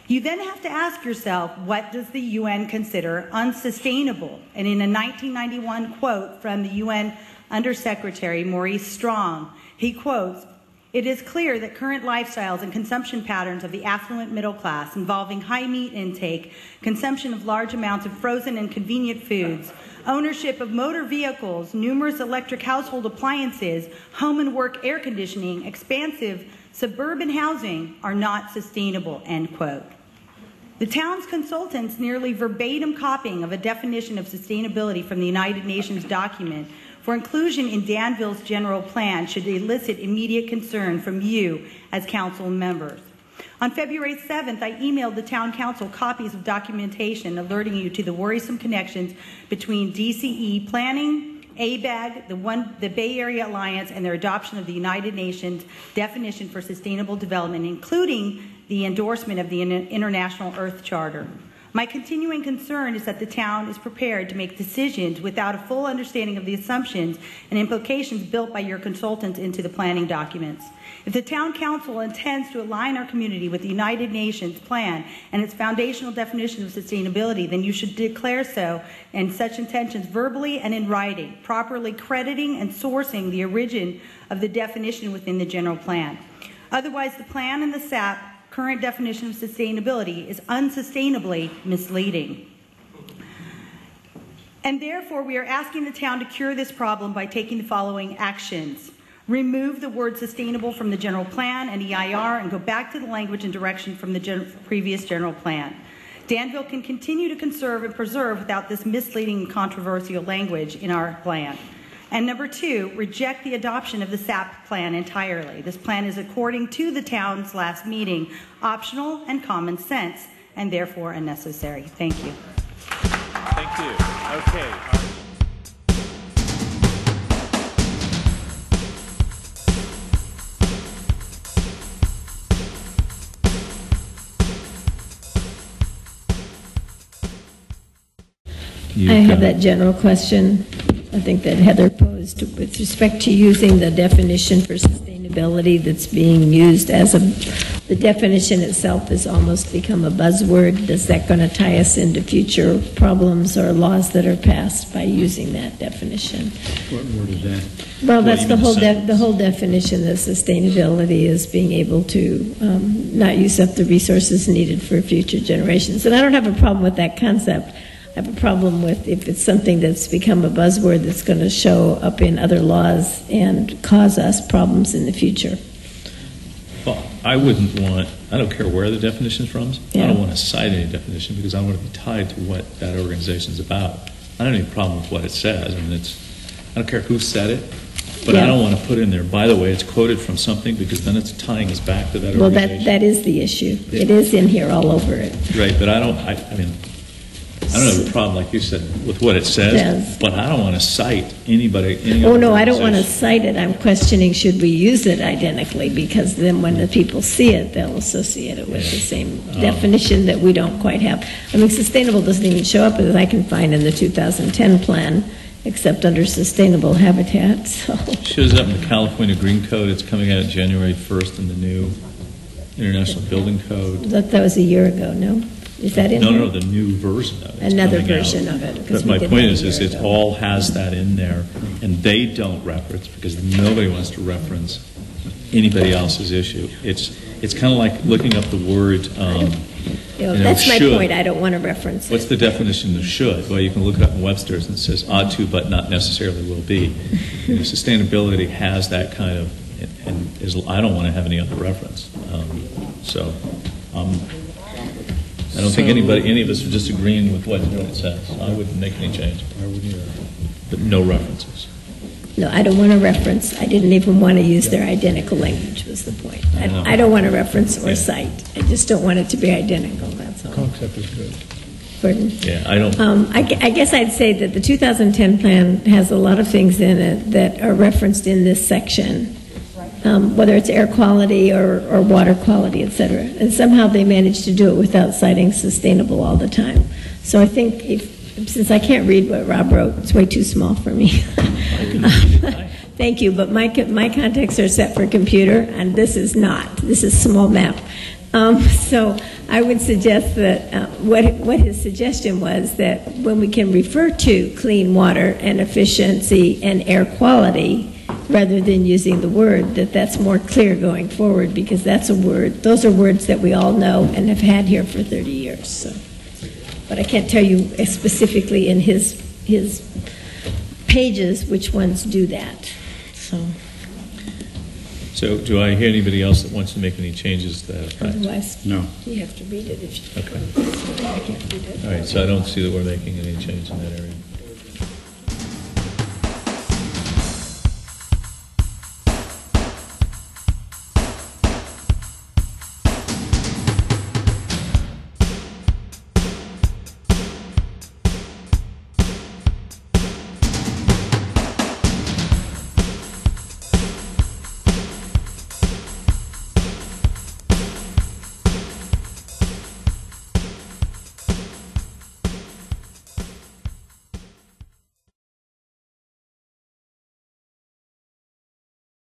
You then have to ask yourself, what does the UN consider unsustainable? And in a 1991 quote from the UN Undersecretary Maurice Strong, he quotes, "It is clear that current lifestyles and consumption patterns of the affluent middle class involving high meat intake, consumption of large amounts of frozen and convenient foods, ownership of motor vehicles, numerous electric household appliances, home and work air conditioning, expansive suburban housing are not sustainable," end quote. The town's consultants' nearly verbatim copying of a definition of sustainability from the United Nations document for inclusion in Danville's general plan should elicit immediate concern from you as council members. On February 7th, I emailed the town council copies of documentation alerting you to the worrisome connections between DCE planning, ABAG, the Bay Area Alliance, and their adoption of the United Nations definition for sustainable development, including the endorsement of the International Earth Charter. My continuing concern is that the town is prepared to make decisions without a full understanding of the assumptions and implications built by your consultants into the planning documents. If the town council intends to align our community with the United Nations plan and its foundational definition of sustainability, then you should declare so and such intentions verbally and in writing, properly crediting and sourcing the origin of the definition within the general plan. Otherwise, the plan and the SAP current definition of sustainability is unsustainably misleading. And therefore, we are asking the town to cure this problem by taking the following actions. Remove the word sustainable from the general plan and EIR and go back to the language and direction from the previous general plan. Danville can continue to conserve and preserve without this misleading and controversial language in our plan. And number two, reject the adoption of the SAP plan entirely. This plan is, according to the town's last meeting, optional and common sense, and therefore unnecessary. Thank you. Thank you. Okay. I have that general question, I think that Heather posed, with respect to using the definition for sustainability that's being used as the definition itself has almost become a buzzword. Is that going to tie us into future problems or laws that are passed by using that definition? What word is that? Well, that's the whole definition of sustainability is being able to not use up the resources needed for future generations. And I don't have a problem with that concept. I have a problem with if it's something that's become a buzzword that's going to show up in other laws and cause us problems in the future. Well, I wouldn't want, I don't care where the definition is from. Yeah. I don't want to cite any definition because I want to be tied to what that organization is about. I don't have any problem with what it says. I mean, I don't care who said it, but yeah. I don't want to put in there, by the way, it's quoted from something, because then it's tying us back to that organization. Well, that is the issue. Yeah. It is in here all over it. Right, but I don't have a problem, like you said, with what it says, but I don't want to cite anybody. Oh, no, I don't want to cite it. I'm questioning, should we use it identically? Because then when the people see it, they'll associate it with the same definition that we don't quite have. I mean, sustainable doesn't even show up as I can find in the 2010 plan, except under sustainable habitat. So it shows up in the California Green Code. It's coming out January 1st in the new International Building Code. That was a year ago, no? Is that in there? No, the new version of it. Another version of it. But my point is it all has that in there, and they don't reference, because nobody wants to reference anybody else's issue. It's kind of like looking up the word. That's my point. I don't want to reference. What's the definition of should? Well, you can look it up in Webster's, and it says ought to, but not necessarily will be. Sustainability has that kind of, and I don't want to have any other reference. I don't think any of us are disagreeing with what it says. I wouldn't make any change. I wouldn't either. But no references. No, I don't want to reference. I didn't even want to use their identical language was the point. I don't want to reference or cite. I just don't want it to be identical, that's all. Concept is good. Pardon? Yeah, I don't. I guess I'd say that the 2010 plan has a lot of things in it that are referenced in this section. Whether it's air quality or water quality, et cetera. And somehow they managed to do it without citing sustainable all the time. So I think since I can't read what Rob wrote, it's way too small for me. Thank you, but my contexts are set for computer, and this is not. This is small map. So I would suggest that what his suggestion was that when we can refer to clean water and efficiency and air quality, rather than using the word, that's more clear going forward, because that's a word. Those are words that we all know and have had here for 30 years. So, but I can't tell you specifically in his pages which ones do that. So do I hear anybody else that wants to make any changes to that effect? Otherwise, No. you have to read it if you. Okay. I can't read it. All right, so I don't see that we're making any change in that area.